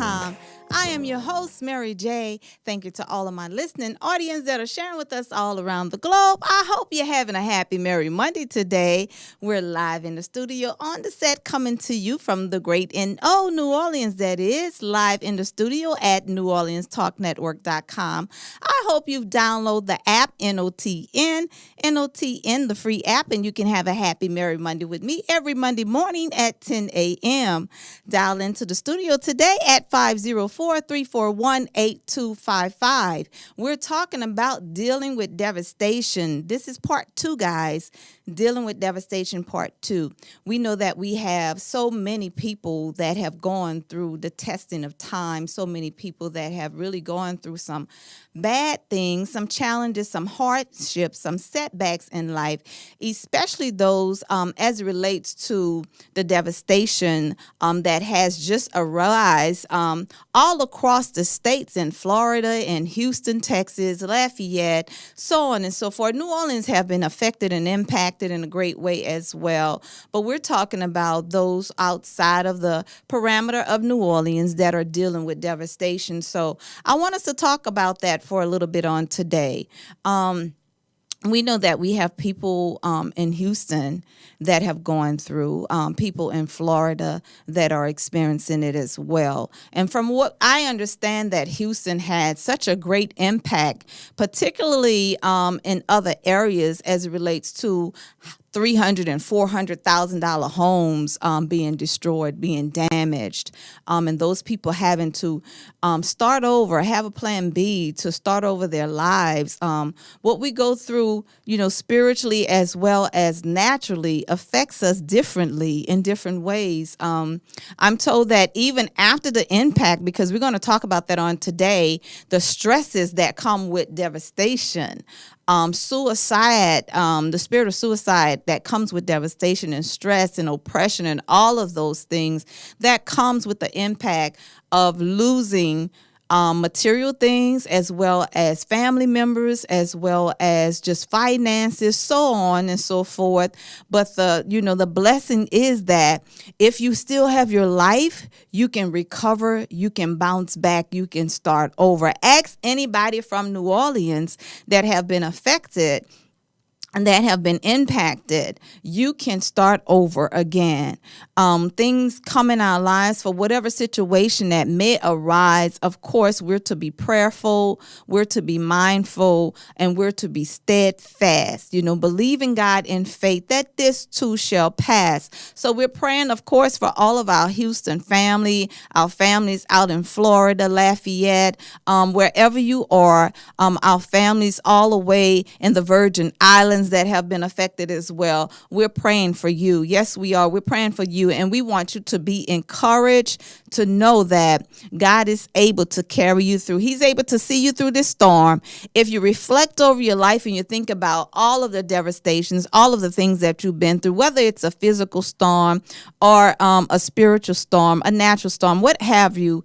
NOTN.com. I am your host, Mary J. Thank you to all of my listening audience that are sharing with us all around the globe. I hope you're having a happy, merry Monday today. We're live in the studio on the set coming to you from the great New Orleans, that is, live in the studio at NewOrleansTalkNetwork.com. I hope you've downloaded the app, NOTN, the free app, and you can have a happy, merry Monday with me every Monday morning at 10 a.m. Dial into the studio today at 504-341-8255. We're talking about dealing with devastation. This is part 2, guys. Dealing with devastation part 2. We know that we have so many people that have gone through the testing of time, so many people that have really gone through some bad things, some challenges, some hardships, some setbacks in life, especially those as it relates to the devastation that has just arisen all across the states in Florida and Houston, Texas, Lafayette, so on and so forth. New Orleans have been affected and impacted in a great way as well. But we're talking about those outside of the parameter of New Orleans that are dealing with devastation. So I want us to talk about that for a little bit on today. We know that we have people in Houston that have gone through, people in Florida that are experiencing it as well. And from what I understand, that Houston had such a great impact, particularly in other areas as it relates to $300,000 and $400,000 homes being destroyed, being damaged, and those people having to start over, have a plan B to start over their lives. What we go through, spiritually as well as naturally affects us differently in different ways. I'm told that even after the impact, because we're going to talk about that on today, the stresses that come with devastation, suicide, the spirit of suicide that comes with devastation and stress and oppression and all of those things that comes with the impact of losing material things, as well as family members, as well as just finances, so on and so forth. But the blessing is that if you still have your life, you can recover, you can bounce back, you can start over. Ask anybody from New Orleans that have been affected and that have been impacted. You can start over again. Things come in our lives for whatever situation that may arise. Of course, we're to be prayerful, we're to be mindful, and we're to be steadfast, believing God in faith that this too shall pass. So we're praying, of course, for all of our Houston family, our families out in Florida, Lafayette, wherever you are, our families all the way in the Virgin Islands that have been affected as well. We're praying for you. Yes, we are. We're praying for you, and we want you to be encouraged to know that God is able to carry you through. He's able to see you through this storm. If you reflect over your life and you think about all of the devastations, all of the things that you've been through, whether it's a physical storm or a spiritual storm, a natural storm, what have you,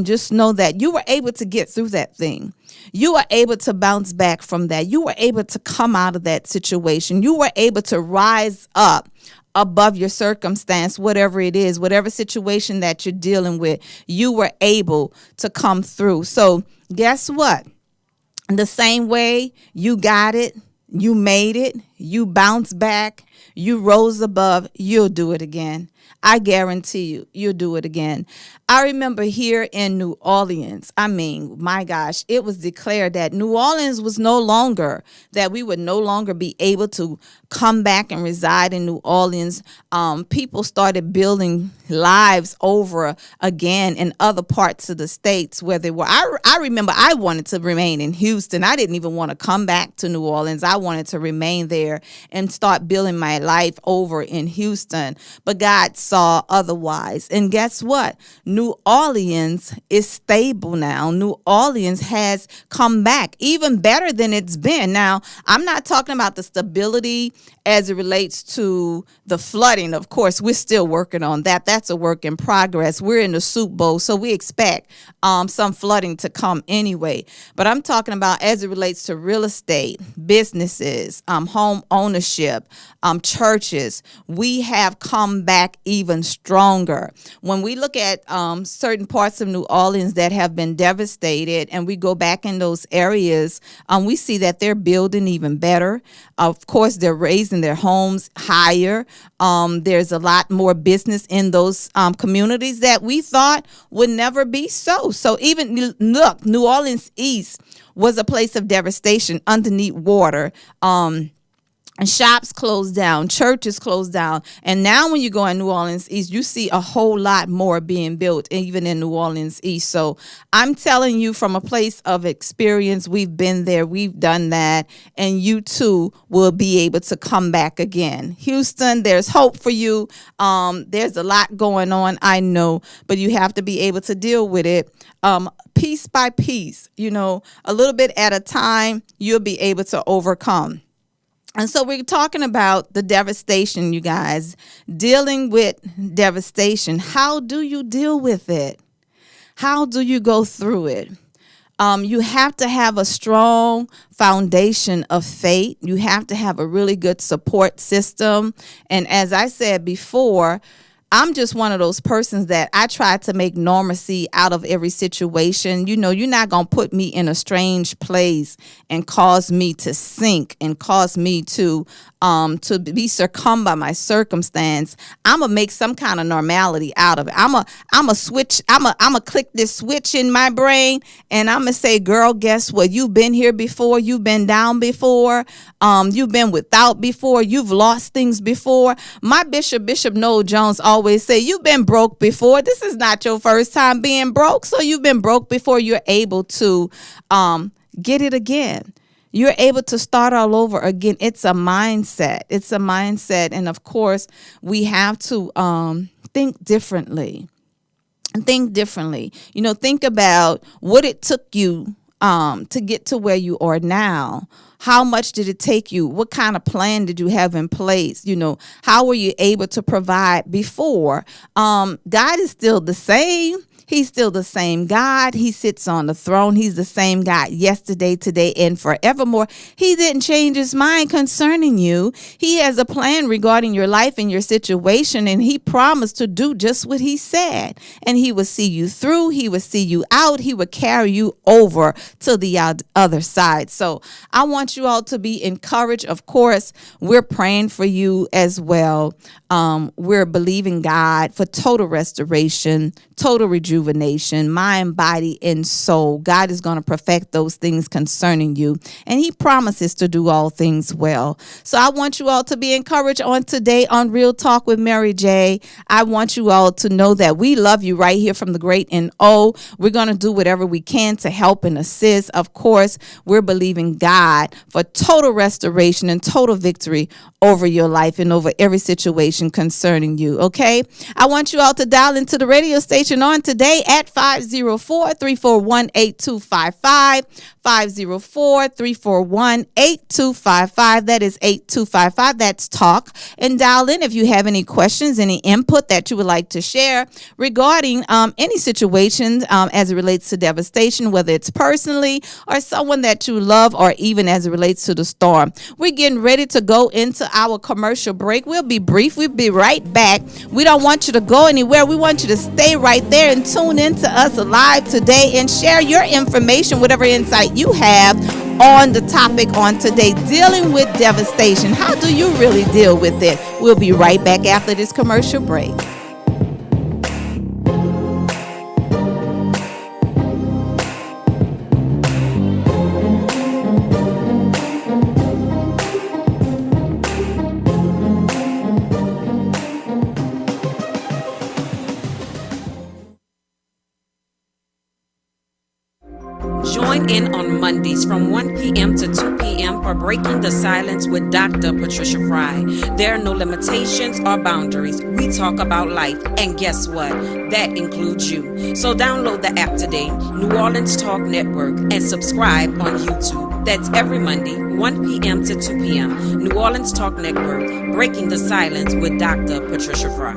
just know that you were able to get through that thing. You were able to bounce back from that. You were able to come out of that situation. You were able to rise up above your circumstance, whatever it is, whatever situation that you're dealing with, you were able to come through. So guess what? The same way you got it, you made it, you bounced back, you rose above, you'll do it again. I guarantee you, you'll do it again. I remember here in New Orleans, my gosh, it was declared that New Orleans was that we would no longer be able to come back and reside in New Orleans. People started building lives over again in other parts of the states where they were. I remember I wanted to remain in Houston. I didn't even want to come back to New Orleans. I wanted to remain there and start building my life over in Houston. But God saw otherwise. And guess what? New Orleans is stable now. New Orleans has come back even better than it's been. Now, I'm not talking about the stability as it relates to the flooding. Of course, we're still working on that. That's a work in progress. We're in the Soup Bowl, so we expect some flooding to come anyway. But I'm talking about as it relates to real estate, businesses, home home ownership, churches, we have come back even stronger. When we look at certain parts of New Orleans that have been devastated, and we go back in those areas, we see that they're building even better. Of course, they're raising their homes higher. There's a lot more business in those communities that we thought would never be so. So even look, New Orleans East was a place of devastation underneath water. And shops closed down, churches closed down. And now when you go in New Orleans East, you see a whole lot more being built, even in New Orleans East. So I'm telling you from a place of experience, we've been there, we've done that, and you too will be able to come back again. Houston, there's hope for you. There's a lot going on, I know, but you have to be able to deal with it. Piece by piece, a little bit at a time, you'll be able to overcome. And so we're talking about the devastation, you guys, dealing with devastation. How do you deal with it? How do you go through it? You have to have a strong foundation of faith. You have to have a really good support system. And as I said before, I'm just one of those persons that I try to make normalcy out of every situation. You're not going to put me in a strange place and cause me to sink and cause me to be succumbed by my circumstance. I'm going to make some kind of normality out of it. I'm a click this switch in my brain, and I'm going to say, girl, guess what? You've been here before. You've been down before. You've been without before. You've lost things before. My Bishop Noel Jones always say, you've been broke before. This is not your first time being broke. So you've been broke before. You're able to get it again. You're able to start all over again. It's a mindset. It's a mindset. And of course, we have to think differently. Think differently. Think about what it took you to get to where you are now. How much did it take you? What kind of plan did you have in place? How were you able to provide before? God is still the same. He's still the same God. He sits on the throne. He's the same God yesterday, today, and forevermore. He didn't change his mind concerning you. He has a plan regarding your life and your situation, and he promised to do just what he said. And he will see you through. He will see you out. He will carry you over to the other side. So I want you all to be encouraged. Of course, we're praying for you as well. We're believing God for total restoration, total rejuvenation, mind, body, and soul. God is going to perfect those things concerning you, and he promises to do all things well. So I want you all to be encouraged on today on Real Talk with Mary J. I want you all to know that we love you right here from the great NO. We're going to do whatever we can to help and assist. Of course, we're believing God for total restoration and total victory over your life and over every situation concerning you. Okay, I want you all to dial into the radio station on today at 504-341-8255, 504-341-8255. That is 8255. That's talk. And dial in if you have any questions, any input that you would like to share regarding any situations as it relates to devastation, whether it's personally or someone that you love, or even as it relates to the storm. We're getting ready to go into our commercial break. We'll be brief. We'll be right back. We don't want you to go anywhere. We want you to stay right there and tune in to us live today and share your information, whatever insight you have on the topic on today, dealing with devastation. How do you really deal with it? We'll be right back after this commercial break. Join in on Mondays from 1 p.m. to 2 p.m. for Breaking the Silence with Dr. Patricia Fry. There are no limitations or boundaries. We talk about life, and guess what? That includes you. So download the app today, New Orleans Talk Network, and subscribe on YouTube. That's every Monday, 1 p.m. to 2 p.m. New Orleans Talk Network, Breaking the Silence with Dr. Patricia Fry.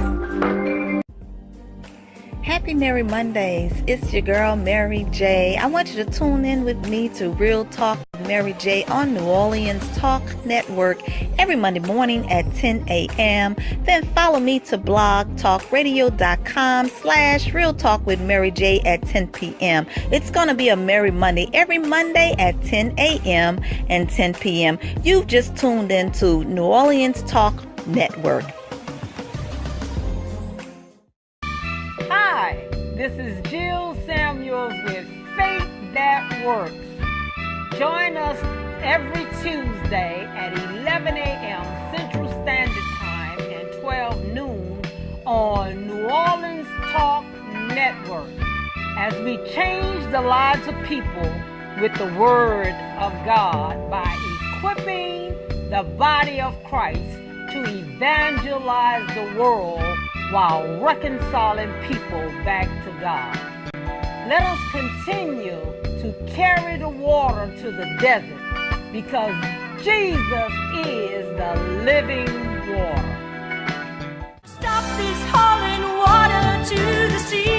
Happy Merry Mondays. It's your girl, Mary J. I want you to tune in with me to Real Talk with Mary J on New Orleans Talk Network every Monday morning at 10 a.m. Then follow me to blogtalkradio.com/Real Talk with Mary J at 10 p.m. It's going to be a Merry Monday every Monday at 10 a.m. and 10 p.m. You've just tuned into New Orleans Talk Network. Hi, this is Jill Samuels with Faith That Works. Join us every Tuesday at 11 a.m. Central Standard Time and 12 noon on New Orleans Talk Network as we change the lives of people with the Word of God by equipping the body of Christ to evangelize the world while reconciling people back to God. Let us continue to carry the water to the desert because Jesus is the living water. Stop this hauling water to the sea.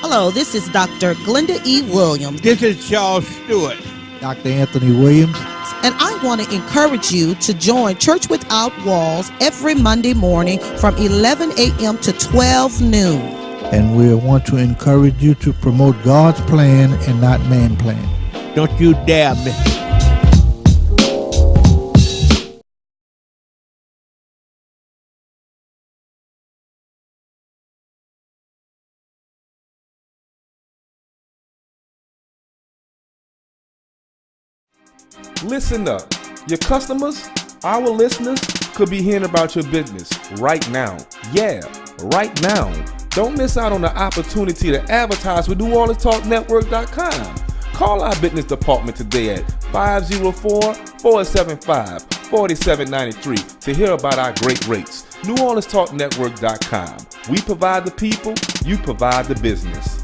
Hello, this is Dr. Glenda E. Williams. This is Charles Stewart. Dr. Anthony Williams. And I want to encourage you to join Church Without Walls every Monday morning from 11 a.m. to 12 noon. And we want to encourage you to promote God's plan and not man's plan. Don't you dare miss it. Listen up. Your customers, our listeners, could be hearing about your business right now. Yeah, right now. Don't miss out on the opportunity to advertise with NewOrleansTalkNetwork.com. Call our business department today at 504-475-4793 to hear about our great rates. NewOrleansTalkNetwork.com. We provide the people, you provide the business.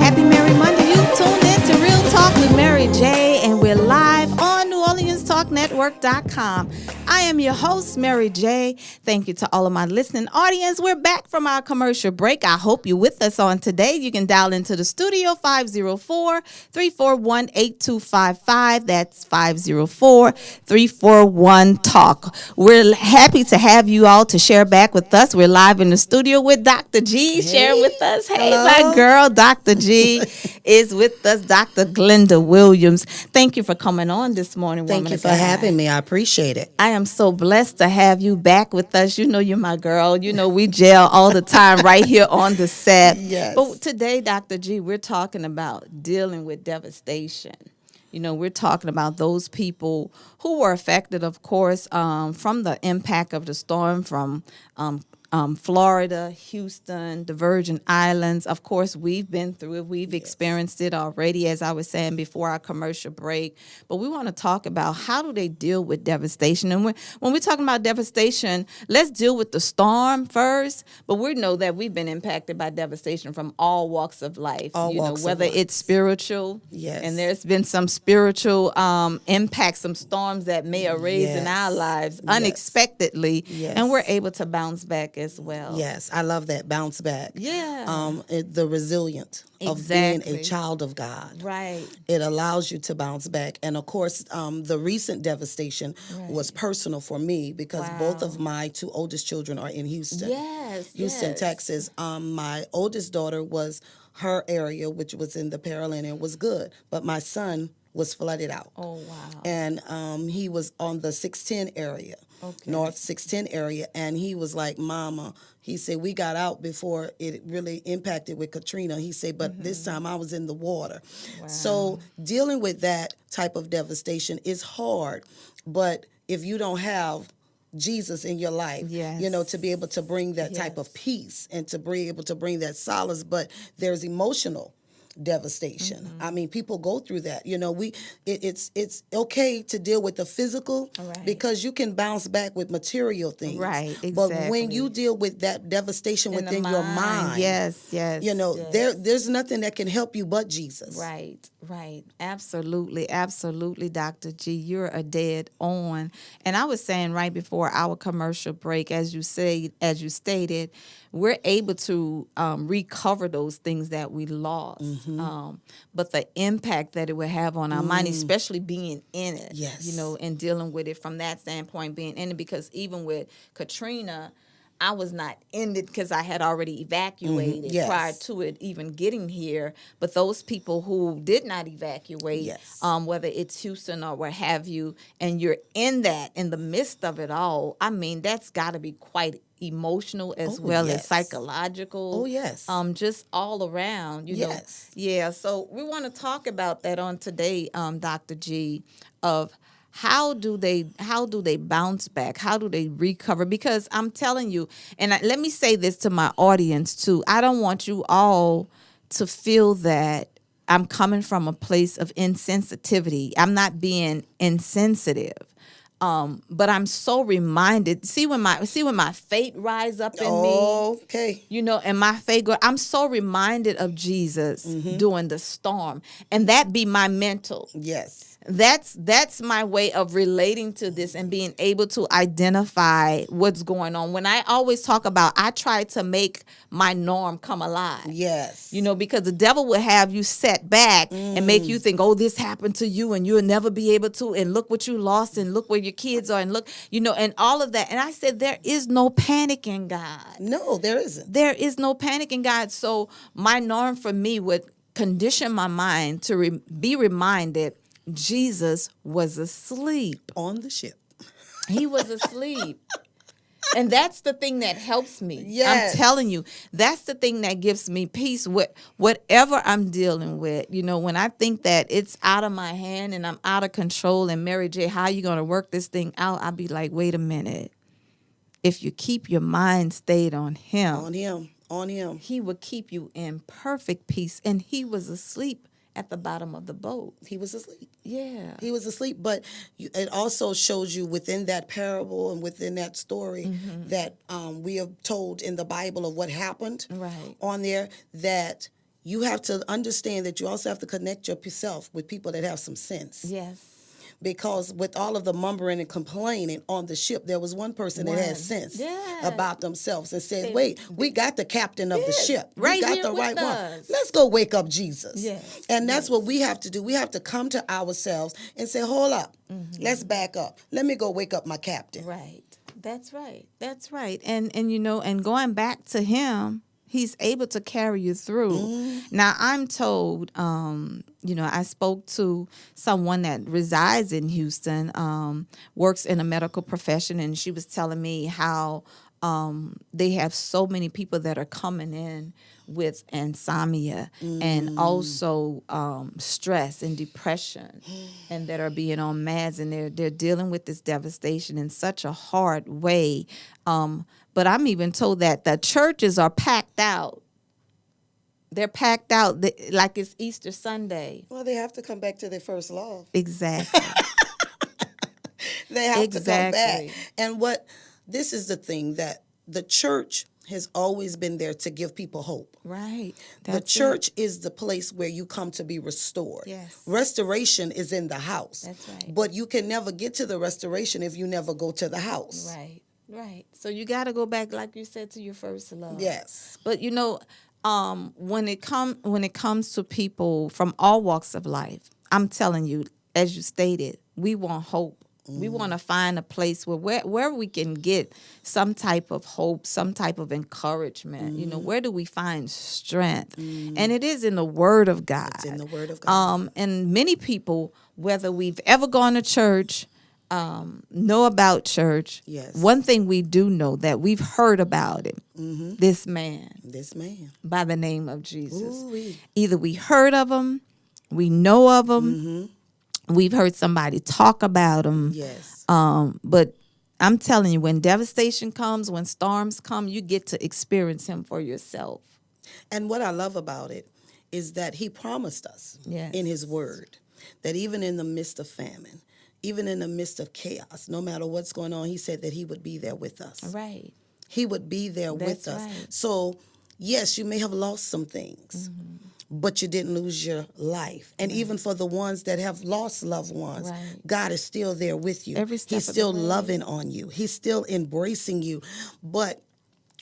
Happy Merry Monday. You tuned in to Real Talk with Mary J. and we're live on NewOrleansTalkNetwork.com. I am your host, Mary J. Thank you to all of my listening audience. We're back from our commercial break. I hope you're with us on today. You can dial into the studio 504-341-8255. That's 504-341-TALK. We're happy to have you all to share back with us. We're live in the studio with Dr. G sharing with us. Hey, my girl, Dr. G is with us, Dr. Glenda Williams. Thank you for coming on this morning, Thank woman you of for God. having me. I appreciate it. I am so blessed to have you back with us. You know you're my girl. You know we gel all the time right here on the set. Yes. But today, Dr. G, we're talking about dealing with devastation. You know, we're talking about those people who were affected, of course, from the impact of the storm from Florida, Houston, the Virgin Islands. Of course, we've been through it. We've experienced it already, as I was saying before our commercial break. But we want to talk about how do they deal with devastation. And when we're talking about devastation, let's deal with the storm first. But we know that we've been impacted by devastation from all walks of life. All walks of whether life. it's spiritual, Yes. and there's been some spiritual impacts, some storms that may arise in our Yes. lives Yes. unexpectedly, Yes. and we're able to bounce back as well. Yes, I love that bounce back. Yeah. The resilient of being Exactly. a child of God. Right. It allows you to bounce back. And of course, the recent devastation was personal for me because both of my two oldest children are in Houston. Houston, yes. Texas. My oldest daughter was her area, which was in the Paralympic, was good. But my son was flooded out. Oh, wow. And he was on the 610 area, North 610 area, and he was like, Mama, he said, we got out before it really impacted with Katrina. He said, but this time I was in the water. So dealing with that type of devastation is hard, but if you don't have Jesus in your life, you know, to be able to bring that type of peace and to be able to bring that solace, but there's emotional devastation. I mean, people go through that. You know, it's okay to deal with the physical Right. because you can bounce back with material things. Right, But when exactly. you deal with that devastation In the within your mind, Yes, yes. you know, yes. there's nothing that can help you but Jesus. Right, right. Absolutely, absolutely, Dr. G. You're a dead on. And I was saying right before our commercial break, as you stated, we're able to recover those things that we lost. But the impact that it would have on our mind, especially being in it, Yes. you know, and dealing with it from that standpoint, being in it, because even with Katrina, I was not in it because I had already evacuated Yes. prior to it even getting here. But those people who did not evacuate, Yes. whether it's Houston or what have you, and you're in the midst of it all, I mean, that's got to be quite emotional as well as yes. psychological. Oh, yes. Just all around, you know. Yes. Yeah, so we want to talk about that on today, Dr. G, of how do they bounce back? How do they recover? Because I'm telling you, and let me say this to my audience too. I don't want you all to feel that I'm coming from a place of insensitivity. I'm not being insensitive. But I'm so reminded. See when my faith rise up in me. Okay. You know, and my faith, I'm so reminded of Jesus during the storm, and that be my mental. Yes. That's my way of relating to this and being able to identify what's going on. When I always talk about, I try to make my norm come alive. Yes. You know, because the devil will have you set back and make you think, oh, this happened to you and you'll never be able to, and look what you lost and look where your kids are and look, you know, and all of that. And I said, there is no panic in God. No, there isn't. There is no panic in God. So my norm for me would condition my mind to be reminded Jesus was asleep. On the ship. He was asleep. And that's the thing that helps me. Yes. I'm telling you, that's the thing that gives me peace with whatever I'm dealing with. You know, when I think that it's out of my hand and I'm out of control, and Mary J, how you going to work this thing out? I'll be like, wait a minute. If you keep your mind stayed on him, he will keep you in perfect peace. And he was asleep at the bottom of the boat. He was asleep. Yeah. He was asleep, but it also shows you within that parable and within that story that we have told in the Bible of what happened Right. on there, that you have to understand that you also have to connect yourself with people that have some sense. Yes. Because with all of the mumbling and complaining on the ship, there was one person that had sense about themselves and said, wait, we got the captain of the ship. Right We got here the with right one. us. Let's go wake up Jesus. Yes. And that's what we have to do. We have to come to ourselves and say, hold up. Let's back up. Let me go wake up my captain. Right. That's right. That's right. And you know, and going back to him, he's able to carry you through. Now, I'm told, you know, I spoke to someone that resides in Houston, works in a medical profession, and she was telling me how they have so many people that are coming in with insomnia and also stress and depression, and that are being on meds, and they're dealing with this devastation in such a hard way. But I'm even told that the churches are packed out. They're packed out like it's Easter Sunday. Well, they have to come back to their first love. Exactly. They have to come Exactly. back. And this is the thing, that the church has always been there to give people hope. Right. The church is the place where you come to be restored. Yes. Restoration is in the house. That's right. But you can never get to the restoration if you never go to the house. Right. Right. So you got to go back, like you said, to your first love. Yes. But you know, when it comes to people from all walks of life, I'm telling you, as you stated, we want hope. We want to find a place where we can get some type of hope, some type of encouragement. You know, where do we find strength? And it is in the Word of God. It's in the Word of God. And many people, whether we've ever gone to church, know about church. Yes. One thing we do know, that we've heard about it. This man by the name of Jesus. Ooh-wee. Either we heard of him, we know of him, we've heard somebody talk about him. Yes. But I'm telling you, when devastation comes, when storms come, you get to experience him for yourself. And what I love about it is that he promised us Yes. in his word that even in the midst of famine, even in the midst of chaos, no matter what's going on, he said that he would be there with us. Right. He would be there with That's us. right. So, yes, you may have lost some things, but you didn't lose your life. And even for the ones that have lost loved ones, Right. God is still there with you. Every step He's of the still way. loving on you. He's still embracing you. But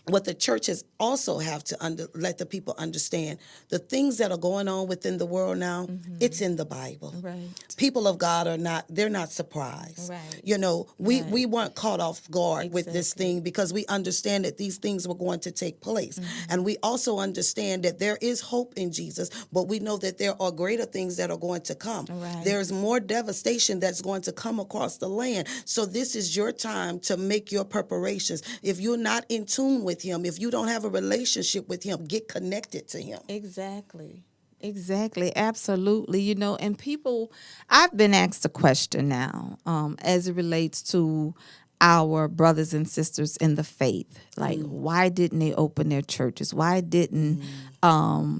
what the churches also have to let the people understand, the things that are going on within the world now, it's in the Bible. Right. People of God they're not surprised. Right. You know, we Right. weren't caught off guard with this thing because we understand that these things were going to take place. And we also understand that there is hope in Jesus, but we know that there are greater things that are going to come. Right. There's more devastation that's going to come across the land. So this is your time to make your preparations. If you're not in tune with him, if you don't have a relationship with him, get connected to him. Exactly. Exactly. Absolutely. You know, and people, I've been asked a question now as it relates to our brothers and sisters in the faith. Like, why didn't they open their churches? Why didn't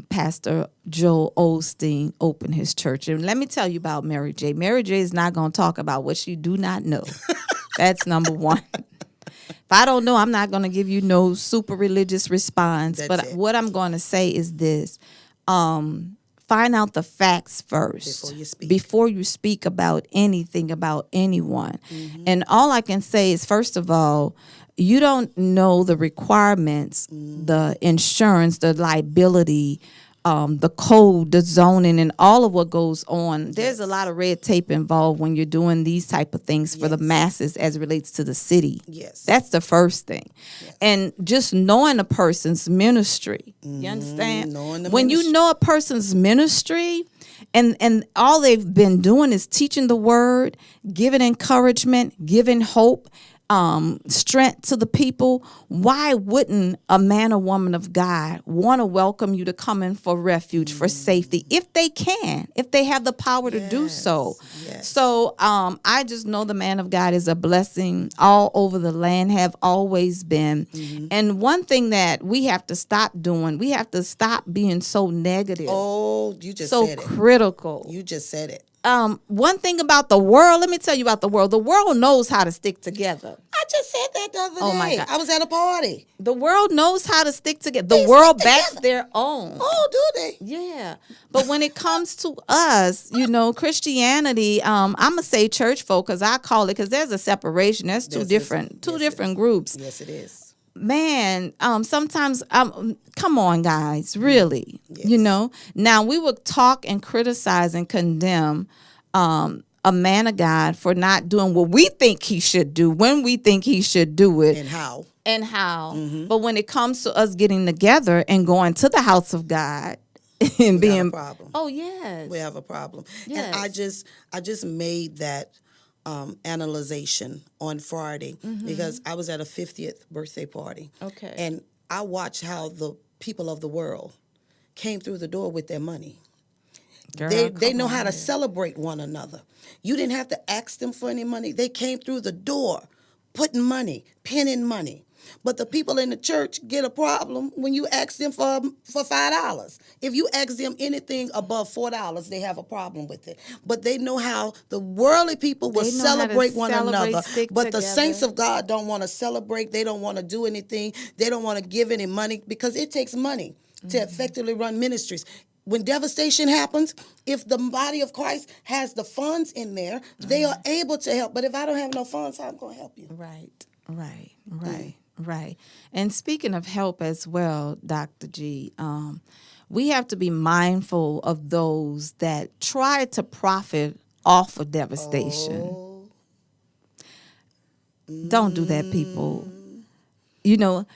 Pastor Joel Osteen open his church? And let me tell you about Mary J. Mary J. is not going to talk about what she do not know. That's number one. If I don't know, I'm not going to give you no super religious response. That's but it. what I'm going to say is this. Find out the facts first Before you speak. before you speak about anything, about anyone. And all I can say is, first of all, you don't know the requirements, the insurance, the liability, the code, the zoning, and all of what goes on. There's a lot of red tape involved when you're doing these type of things for the masses as it relates to the city. Yes. That's the first thing. And just knowing a person's ministry. You understand? Knowing the when ministry. you know a person's ministry, and all they've been doing is teaching the word, giving encouragement, giving hope, strength to the people, why wouldn't a man or woman of God want to welcome you to come in for refuge, for safety, if they can, if they have the power to do so? yes. So I just know the man of God is a blessing all over the land, have always been. And one thing that we have to stop doing, we have to stop being so negative, Oh, you just so said it. critical. You just said it. One thing about the world, let me tell you about the world. The world knows how to stick together. I just said that the other day. Oh, my God. I was at a party. The world knows how to stick together. The They world stick backs together. their own. Oh, do they? Yeah. But when it comes to us, you know, Christianity, I'm going to say church folk because I call it, because there's a separation. There's two different groups. Yes, it is. Man, sometimes, come on, guys, really, you know. Now, we would talk and criticize and condemn a man of God for not doing what we think he should do when we think he should do it. And how? But when it comes to us getting together and going to the house of God and We have being a problem. Oh, yes. We have a problem. Yes. And I just made that analyzation on Friday because I was at a 50th birthday party. Okay. And I watched how the people of the world came through the door with their money. Girl, They come know on how to here. celebrate one another. You didn't have to ask them for any money. They came through the door, putting money, pinning money. But the people in the church get a problem when you ask them for $5. If you ask them anything above $4, they have a problem with it. But they know how the worldly people will They know how to celebrate one celebrate, another. stick But the together. saints of God don't want to celebrate. They don't want to do anything. They don't want to give any money because it takes money to effectively run ministries. When devastation happens, if the body of Christ has the funds in there, they are able to help. But if I don't have no funds, how am I going to help you? Right. And speaking of help as well, Dr. G, we have to be mindful of those that try to profit off of devastation. Don't do that, people. You know,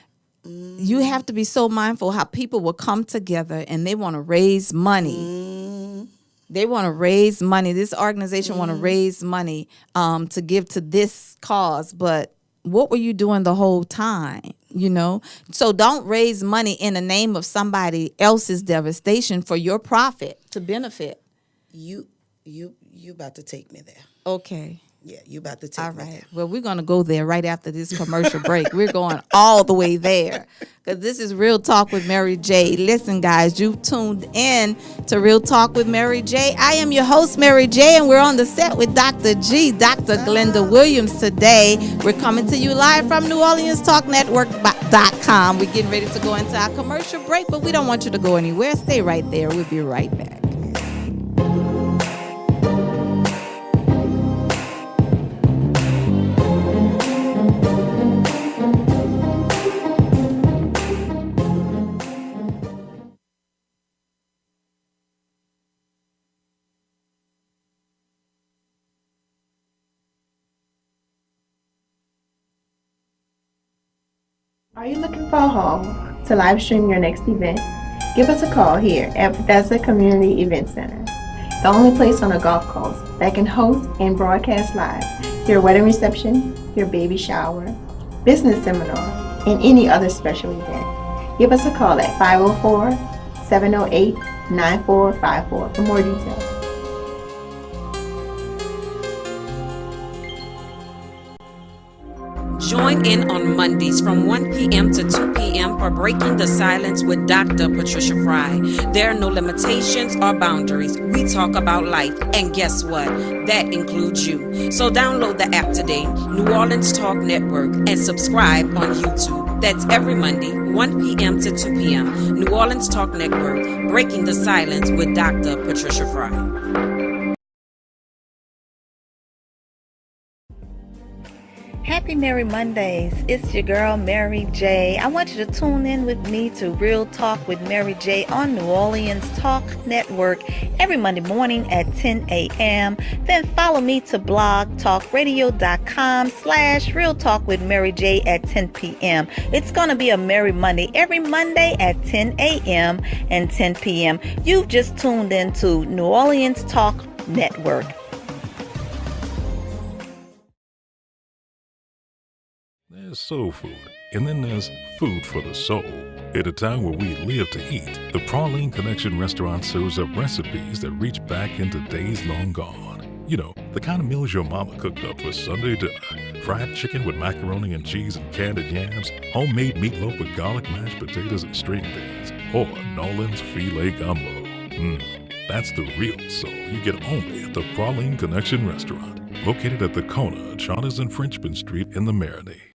you have to be so mindful how people will come together and they want to raise money. They want to raise money. This organization want to raise money to give to this cause, but what were you doing the whole time? You know, so don't raise money in the name of somebody else's devastation for your profit to benefit. You about to take me there. Okay. Yeah, you about to take All me right. there. Well, we're going to go there right after this commercial break. We're going all the way there because this is Real Talk with Mary J. Listen, guys, you've tuned in to Real Talk with Mary J. I am your host, Mary J., and we're on the set with Dr. G, Dr. Glenda Williams today. We're coming to you live from New Orleans Talk Network.com. We're getting ready to go into our commercial break, but we don't want you to go anywhere. Stay right there. We'll be right back. Are you looking for a home to live stream your next event? Give us a call here at Bethesda Community Event Center, the only place on a golf course that can host and broadcast live your wedding reception, your baby shower, business seminar, and any other special event. Give us a call at 504-708-9454 for more details. Join in on Mondays from 1 p.m. to 2 p.m. for Breaking the Silence with Dr. Patricia Fry. There are no limitations or boundaries. We talk about life, and guess what? That includes you. So download the app today, New Orleans Talk Network, and subscribe on YouTube. That's every Monday, 1 p.m. to 2 p.m. New Orleans Talk Network, Breaking the Silence with Dr. Patricia Fry. Happy Merry Mondays. It's your girl, Mary J. I want you to tune in with me to Real Talk with Mary J on New Orleans Talk Network every Monday morning at 10 a.m. Then follow me to blogtalkradio.com/Real Talk with Mary J at 10 p.m. It's going to be a Merry Monday every Monday at 10 a.m. and 10 p.m. You've just tuned into New Orleans Talk Network. There's soul food, and then there's food for the soul. At a time where we live to eat, the Praline Connection restaurant serves up recipes that reach back into days long gone. You know, the kind of meals your mama cooked up for Sunday dinner. Fried chicken with macaroni and cheese and candied yams, homemade meatloaf with garlic mashed potatoes and string beans, or Nolan's filet gumbo. That's the real soul you get only at the Praline Connection restaurant, located at the Kona, Charters and Frenchman Street in the Marinade.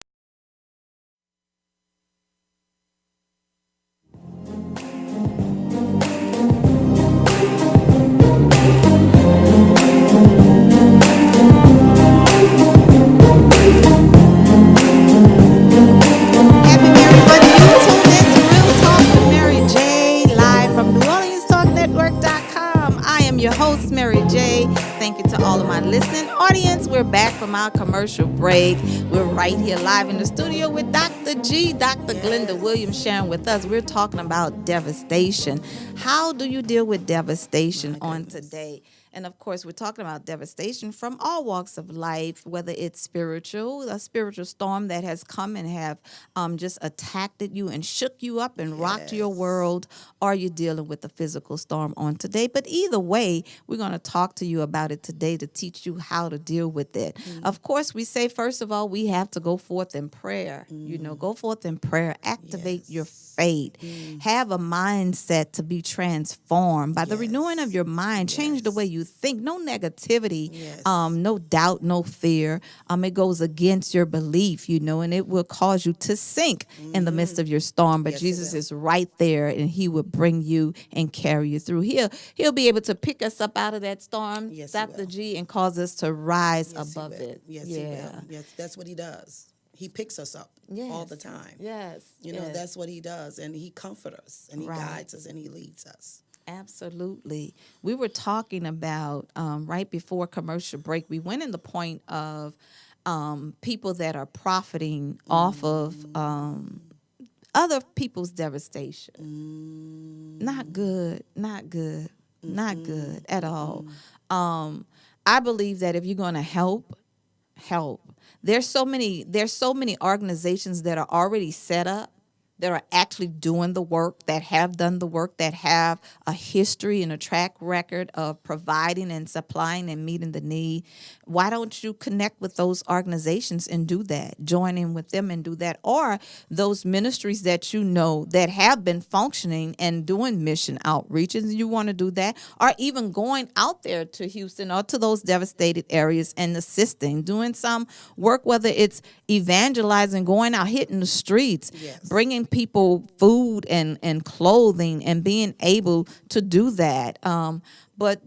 Thank you to all of my listening audience. We're back from our commercial break. We're right here live in the studio with Dr. G, Dr. Glenda Williams sharing with us. We're talking about devastation. How do you deal with devastation on today? And of course, we're talking about devastation from all walks of life, whether it's spiritual, a spiritual storm that has come and have just attacked you and shook you up and rocked your world, or you're dealing with a physical storm on today. But either way, we're going to talk to you about it today to teach you how to deal with it. Of course, we say, first of all, we have to go forth in prayer. You know, go forth in prayer, activate your faith, have a mindset to be transformed by the renewing of your mind, change the way you think. No negativity, no doubt, no fear. It goes against your belief, you know, and it will cause you to sink in the midst of your storm. But Jesus is right there, and he will bring you and carry you through. He'll be able to pick us up out of that storm, Dr. G, and cause us to rise above it. Yes, he will. Yes, that's what he does. He picks us up all the time. You know, that's what he does. And he comforts us, and he guides us, and he leads us. Absolutely. We were talking about, right before commercial break, we went in the point of people that are profiting off of other people's devastation. Not good, not good, not good at all. I believe that if you're going to help. There's so many organizations that are already set up that are actually doing the work, that have done the work, that have a history and a track record of providing and supplying and meeting the need. Why don't you connect with those organizations and do that? Join in with them and do that. Or those ministries that you know that have been functioning and doing mission outreaches, you want to do that. Or even going out there to Houston or to those devastated areas and assisting, doing some work, whether it's evangelizing, going out, hitting the streets, bringing people food and clothing and being able to do that. But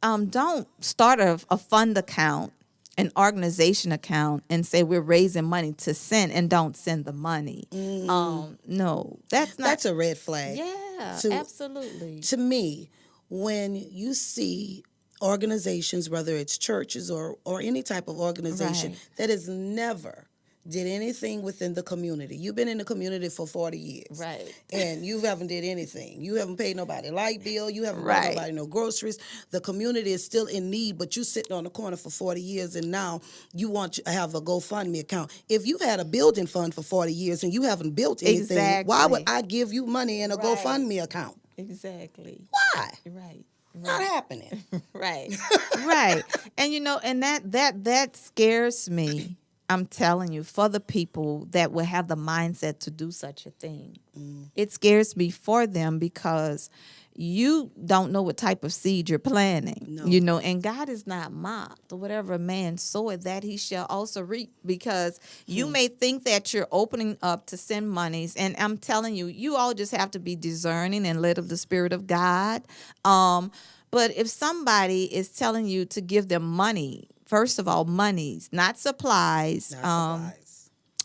don't start a fund account, an organization account, and say we're raising money to send and don't send the money. No, that's a red flag. Yeah, absolutely. To me, when you see organizations, whether it's churches or any type of organization that has never did anything within the community. You've been in the community for 40 years. Right. And you haven't did anything. You haven't paid nobody light bill. You haven't bought nobody no groceries. The community is still in need, but you sitting on the corner for 40 years and now you want to have a GoFundMe account. If you've had a building fund for 40 years and you haven't built anything, why would I give you money in a GoFundMe account? Exactly. Why? Right. Not happening. Right. Right. And and that scares me. I'm telling you, for the people that will have the mindset to do such a thing. It scares me for them because you don't know what type of seed you're planting, and God is not mocked. Whatever a man soweth, that he shall also reap, because you may think that you're opening up to send monies, and I'm telling you, you all just have to be discerning and led of the Spirit of God. But if somebody is telling you to give them money, first of all, monies, not supplies,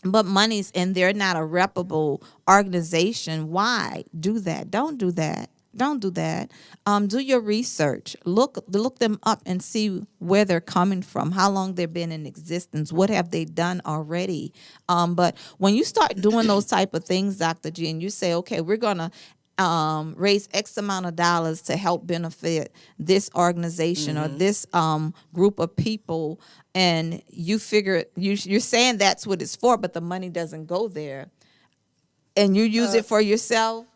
but monies, and they're not a reputable organization, why do that? Don't do that. Don't do that. Do your research. Look them up and see where they're coming from, how long they've been in existence, what have they done already. But when you start doing those type of things, Dr. G, and you say, okay, we're going to raise X amount of dollars to help benefit this organization or this group of people, and you figure you're saying that's what it's for, but the money doesn't go there, and you use it for yourself.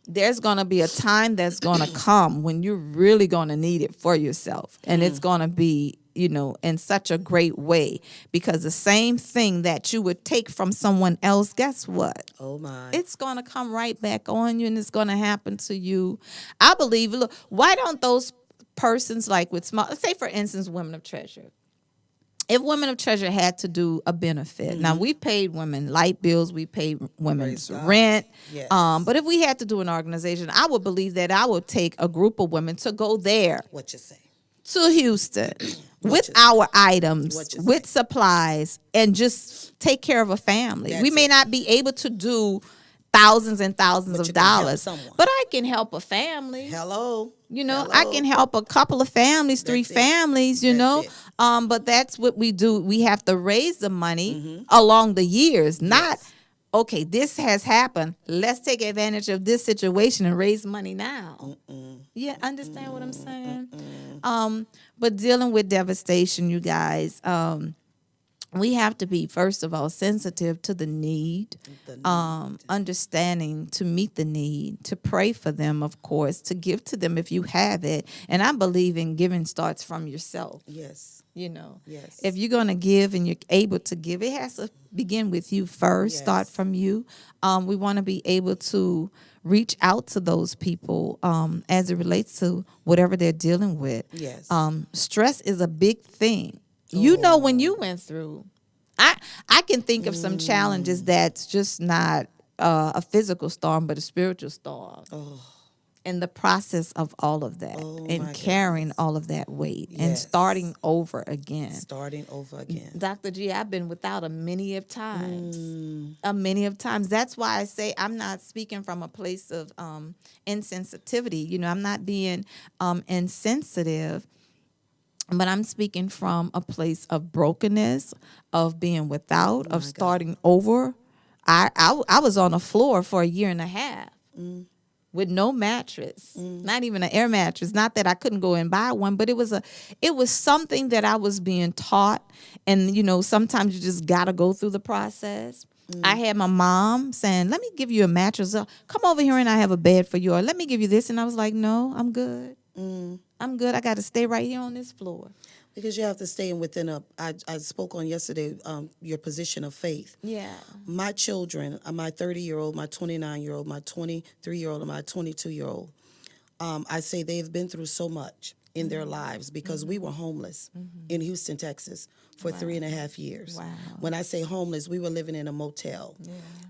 There's going to be a time that's going to come when you're really going to need it for yourself, and it's going to be in such a great way, because the same thing that you would take from someone else, guess what? Oh my. It's going to come right back on you, and it's going to happen to you. I believe, look, why don't those persons like with small, say for instance, Women of Treasure. If Women of Treasure had to do a benefit, now we paid women light bills, we paid women's rent, but if we had to do an organization, I would believe that I would take a group of women to go there. What you say? To Houston with our items, with supplies, and just take care of a family. We may not be able to do thousands and thousands of dollars, but I can help a family. Hello. I can help a couple of families, three families, but that's what we do. We have to raise the money along the years, not, okay, this has happened, let's take advantage of this situation and raise money now. Yeah, understand what I'm saying? But dealing with devastation, you guys, we have to be, first of all, sensitive to the need, understanding to meet the need, to pray for them, of course, to give to them if you have it. And I believe in giving starts from yourself. Yes. Yes. If you're going to give and you're able to give, it has to begin with you first, start from you. We want to be able to reach out to those people as it relates to whatever they're dealing with. Yes. Stress is a big thing. When you went through, I can think of some challenges that's just not a physical storm, but a spiritual storm. And the process of all of that and carrying all of that weight and starting over again. Dr. G, I've been without a many of times. That's why I say I'm not speaking from a place of insensitivity. I'm not being insensitive. But I'm speaking from a place of brokenness, of being without, of starting over. I was on the floor for a year and a half with no mattress, not even an air mattress. Not that I couldn't go and buy one, but it was something that I was being taught. And, sometimes you just got to go through the process. I had my mom saying, let me give you a mattress. Come over here and I have a bed for you. Or let me give you this. And I was like, no, I'm good. I'm good. I got to stay right here on this floor. Because you have to stay within I spoke on yesterday, your position of faith. Yeah. My children, my 30-year-old, my 29-year-old, my 23-year-old, and my 22-year-old, I say they've been through so much in their lives because we were homeless in Houston, Texas for 3.5 years. Wow. When I say homeless, we were living in a motel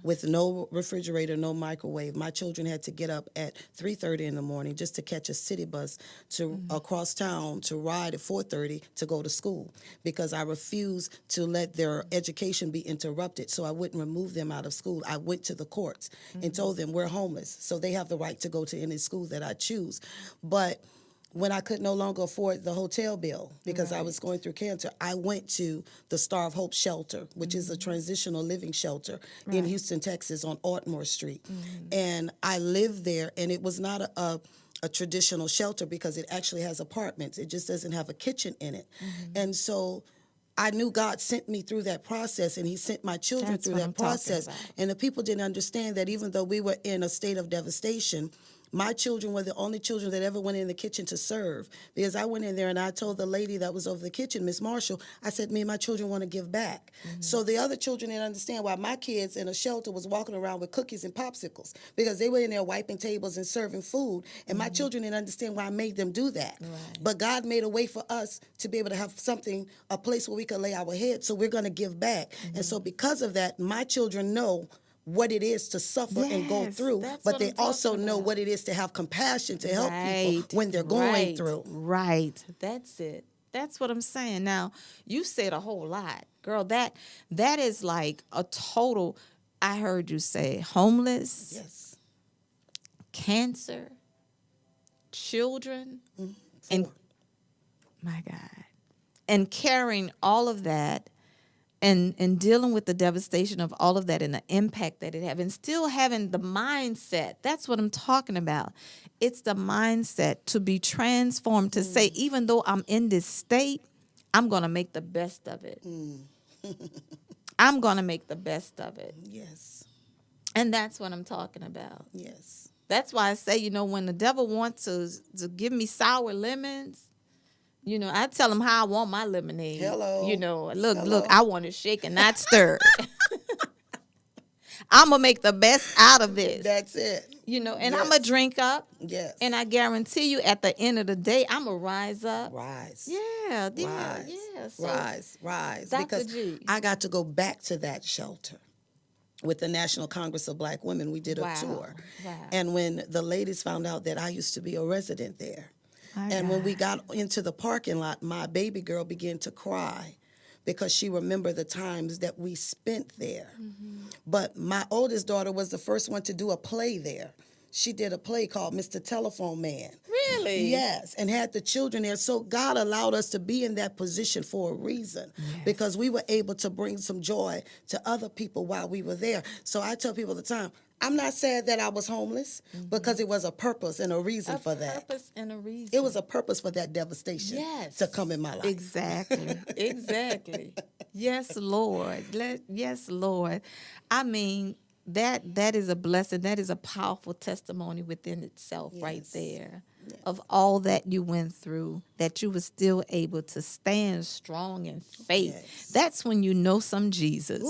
with no refrigerator, no microwave. My children had to get up at 3:30 in the morning just to catch a city bus to across town to ride at 4:30 to go to school because I refused to let their education be interrupted, so I wouldn't remove them out of school. I went to the courts and told them we're homeless, so they have the right to go to any school that I choose. But when I could no longer afford the hotel bill because I was going through cancer, I went to the Star of Hope shelter, which is a transitional living shelter in Houston, Texas on Ortmore Street. And I lived there, and it was not a traditional shelter because it actually has apartments. It just doesn't have a kitchen in it. And so I knew God sent me through that process, and he sent my children through that process. And the people didn't understand that even though we were in a state of devastation, my children were the only children that ever went in the kitchen to serve, because I went in there and I told the lady that was over the kitchen, Miss Marshall, I said, me and my children want to give back. So the other children didn't understand why my kids in a shelter was walking around with cookies and popsicles, because they were in there wiping tables and serving food, and my children didn't understand why I made them do that. But God made a way for us to be able to have something, a place where we could lay our head, so we're going to give back. And so because of that, my children know what it is to suffer and go through, but they also know what it is to have compassion to help people when they're going through. Right. That's it. That's what I'm saying. Now, you said a whole lot. Girl, that is like a total, I heard you say homeless, cancer, children, and my God. And carrying all of that and dealing with the devastation of all of that and the impact that it had, and still having the mindset. That's what I'm talking about. It's the mindset to be transformed, to say, even though I'm in this state, I'm going to make the best of it. I'm going to make the best of it. Yes. And that's what I'm talking about. Yes. That's why I say, when the devil wants to give me sour lemons, I tell him how I want my lemonade. Hello. Look, I want it shaken, not stirred. I'm going to make the best out of this. That's it. And I'm going to drink up. Yes. And I guarantee you, at the end of the day, I'm going to rise up. Rise. Yeah. Rise. Yeah. So, Rise. Dr. Because G. I got to go back to that shelter with the National Congress of Black Women. We did a tour. Wow. And when the ladies found out that I used to be a resident there, and when we got into the parking lot, my baby girl began to cry because she remembered the times that we spent there. But my oldest daughter was the first one to do a play there. She did a play called Mr. Telephone Man. Really? Yes, and had the children there. So God allowed us to be in that position for a reason, because we were able to bring some joy to other people while we were there. So I tell people all the time, I'm not sad that I was homeless, because it was a purpose and a reason for that. A purpose and a reason. It was a purpose for that devastation to come in my life. Exactly. Exactly. Yes, Lord. Yes, Lord. I mean, that is a blessing. That is a powerful testimony within itself right there. Of all that you went through, that you were still able to stand strong in faith. That's when you know some Jesus.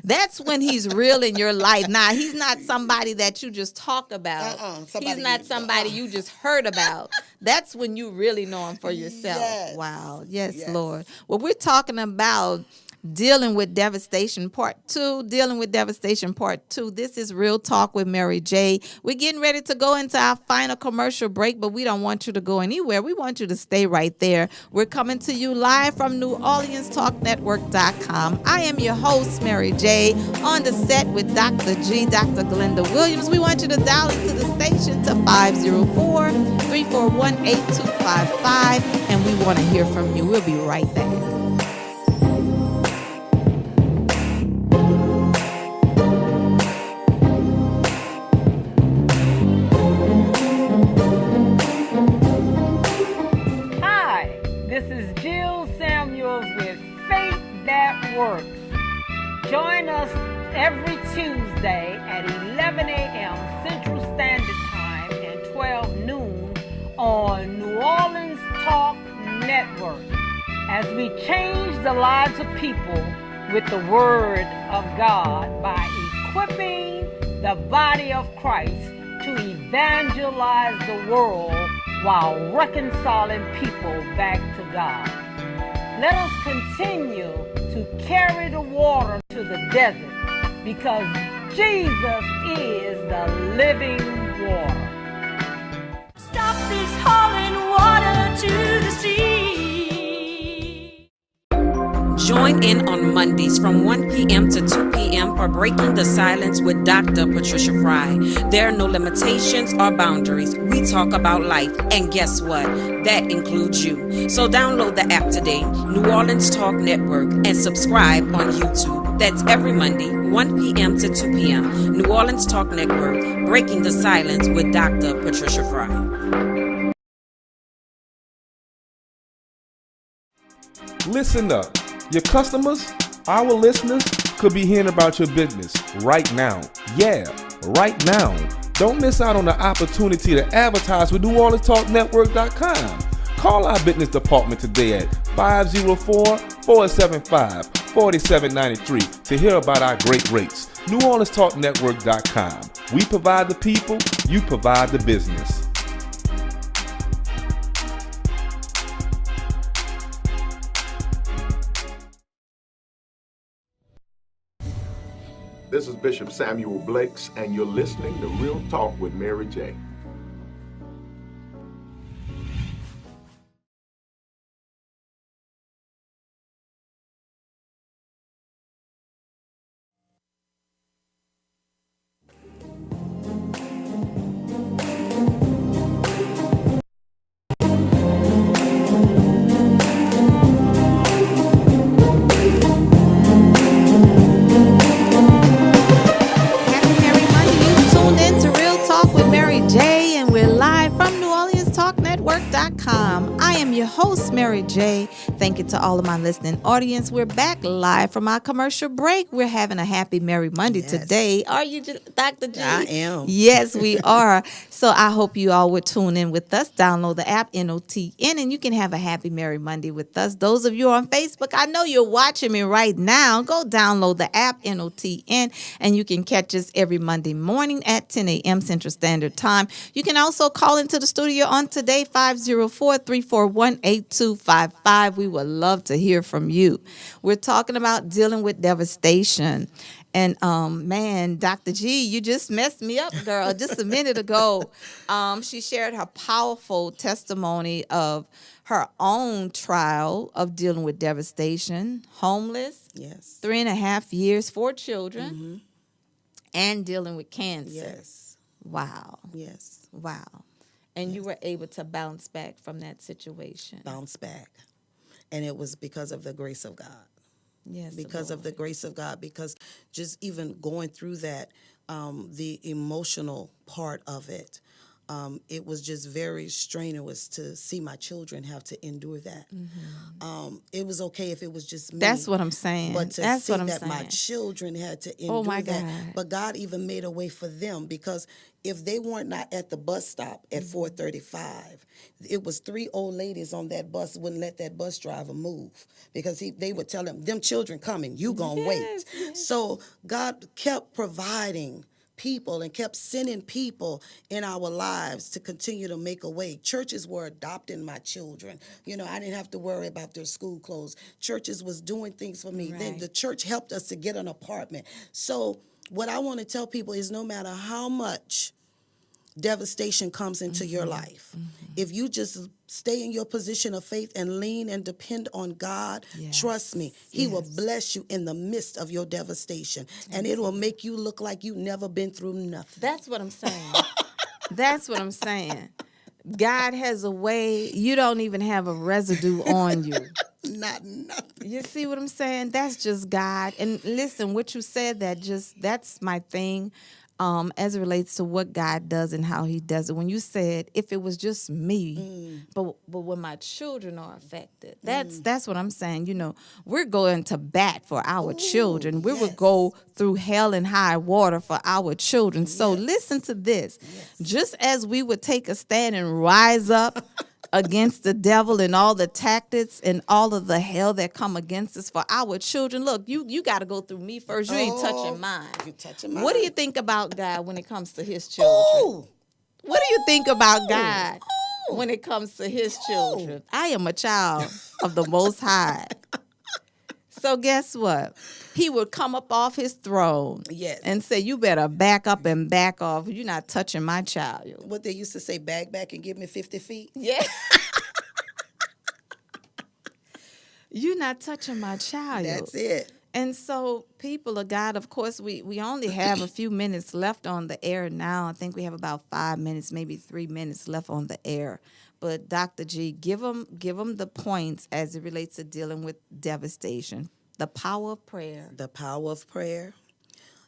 That's when he's real in your life. Now, he's not somebody that you just talk about. He's not somebody you just heard about. That's when you really know him for yourself. Wow. Yes, Lord. Well, we're talking about Dealing with Devastation Part 2. Dealing with Devastation Part 2. This is Real Talk with Mary J. We're getting ready to go into our final commercial break, but we don't want you to go anywhere. We want you to stay right there. We're coming to you live from NewOrleansTalkNetwork.com. I am your host, Mary J. On the set with Dr. G, Dr. Glenda Williams. We want you to dial into the station to 504-341-8255, and we want to hear from you. We'll be right back. This is Jill Samuels with Faith That Works. Join us every Tuesday at 11 a.m. Central Standard Time and 12 noon on New Orleans Talk Network as we change the lives of people with the Word of God by equipping the body of Christ to evangelize the world while reconciling people back to God. Let us continue to carry the water to the desert because Jesus is the living water. Stop this hauling water to the sea. Join in on Mondays from 1 p.m. to 2 p.m. for Breaking the Silence with Dr. Patricia Fry. There are no limitations or boundaries. We talk about life, and guess what? That includes you. So download the app today, New Orleans Talk Network, and subscribe on YouTube. That's every Monday, 1 p.m. to 2 p.m. New Orleans Talk Network, Breaking the Silence with Dr. Patricia Fry. Listen up. Your customers, our listeners, could be hearing about your business right now. Yeah, right now. Don't miss out on the opportunity to advertise with NewOrleansTalkNetwork.com. Call our business department today at 504-475-4793 to hear about our great rates. NewOrleansTalkNetwork.com. We provide the people, you provide the business. This is Bishop Samuel Blakes, and you're listening to Real Talk with Mary J. I am your host, Mary J. Thank you to all of my listening audience. We're back live from our commercial break. We're having a happy Merry Monday today. Are you, Dr. G? I am. Yes, we are. So I hope you all would tune in with us. Download the app, NOTN, and you can have a happy Merry Monday with us. Those of you on Facebook, I know you're watching me right now. Go download the app, NOTN, and you can catch us every Monday morning at 10 a.m. Central Standard Time. You can also call into the studio on today, 504-341-8255. We would love to hear from you. We're talking about dealing with devastation. And man, Dr. G, you just messed me up, girl. Just a minute ago, she shared her powerful testimony of her own trial of dealing with devastation, homeless, yes, 3.5 years, 4 children, and dealing with cancer. Yes. Wow. Yes. Wow. And you were able to bounce back from that situation. Bounce back. And it was because of the grace of God. Yes, because of the grace of God, because just even going through that, the emotional part of it, it was just very strenuous to see my children have to endure that. Mm-hmm. It was okay if it was just me. That's what I'm saying. But to That's see what I'm that saying. my children had to endure that. God. But God even made a way for them, because if they weren't not at the bus stop at 4:35, it was 3 old ladies on that bus wouldn't let that bus driver move, because they would tell them children coming, you gonna wait. Yes. So God kept providing people and kept sending people in our lives to continue to make a way. Churches were adopting my children. You know, I didn't have to worry about their school clothes. Churches was doing things for me. Right. Then the church helped us to get an apartment. So what I want to tell people is, no matter how much devastation comes into your life, if you just stay in your position of faith and lean and depend on God, trust me, He will bless you in the midst of your devastation. And it will make you look like you've never been through nothing. That's what I'm saying. That's what I'm saying. God has a way, you don't even have a residue on you. Not nothing. You see what I'm saying? That's just God. And listen, what you said, that's my thing. as it relates to what God does and how he does it. When you said, if it was just me, but when my children are affected, that's what I'm saying. You know, we're going to bat for our children. We will go through hell and high water for our children. So listen to this. Just as we would take a stand and rise up against the devil and all the tactics and all of the hell that come against us for our children. Look, you got to go through me first. You ain't touching mine. You touching mine. What do you think about God when it comes to his children? What do you think about God when it comes to his children? I am a child of the Most High. So guess what? He would come up off his throne and say, you better back up and back off. You're not touching my child. What they used to say, back and give me 50 feet? Yeah. You're not touching my child. That's it. And so, people of God, of course, we only have a few minutes left on the air now. I think we have about 5 minutes, maybe 3 minutes left on the air. But Dr. G, give them the points as it relates to dealing with devastation. The power of prayer. The power of prayer.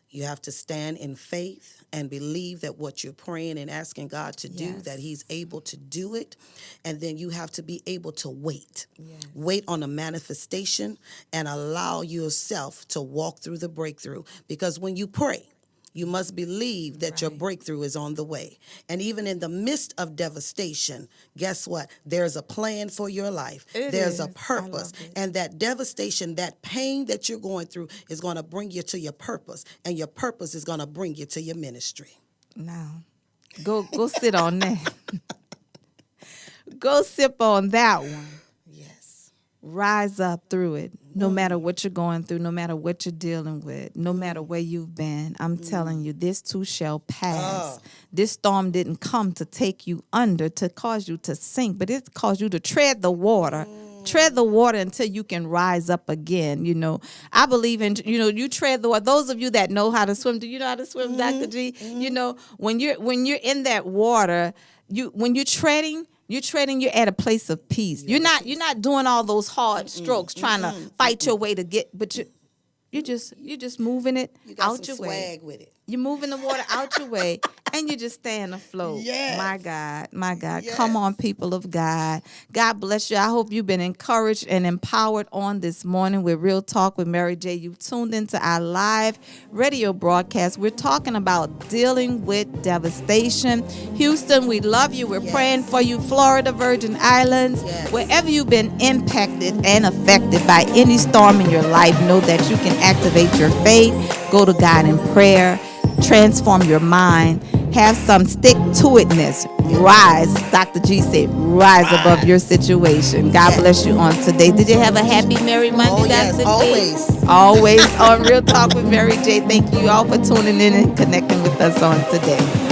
You have to stand in faith and believe that what you're praying and asking God to do, that he's able to do it. And then you have to be able to wait. Wait on a manifestation and allow yourself to walk through the breakthrough. Because when you pray, you must believe that your breakthrough is on the way. And even in the midst of devastation, guess what? There's a plan for your life. There's a purpose. And that devastation, that pain that you're going through is going to bring you to your purpose. And your purpose is going to bring you to your ministry. Now, go sit on that. Go sip on that one. Yes. Rise up through it. No matter what you're going through, no matter what you're dealing with, no matter where you've been, I'm telling you, this too shall pass. This storm didn't come to take you under, to cause you to sink, but it caused you to tread the water. Tread the water until you can rise up again. You know, I believe in, you tread the water. Those of you that know how to swim, do you know how to swim, Dr. G? You know, when you're in that water, when you're treading, you're at a place of peace. You're not doing all those hard strokes trying to fight your way to get, but you're just moving it out your way. Swag with it. You're moving the water out your way, and you just staying afloat. Yes. My God. Yes. Come on, people of God. God bless you. I hope you've been encouraged and empowered on this morning with Real Talk with Mary J. You've tuned into our live radio broadcast. We're talking about dealing with devastation. Houston, we love you. We're praying for you. Florida, Virgin Islands, wherever you've been impacted and affected by any storm in your life, know that you can activate your faith. Go to God in prayer. Transform your mind. Have some stick-to-itness. Rise. Dr. G said, rise above your situation. God bless you on today. Did you have a happy, merry Monday, Dr. G? Always on Real Talk with Mary J. Thank you all for tuning in and connecting with us on today.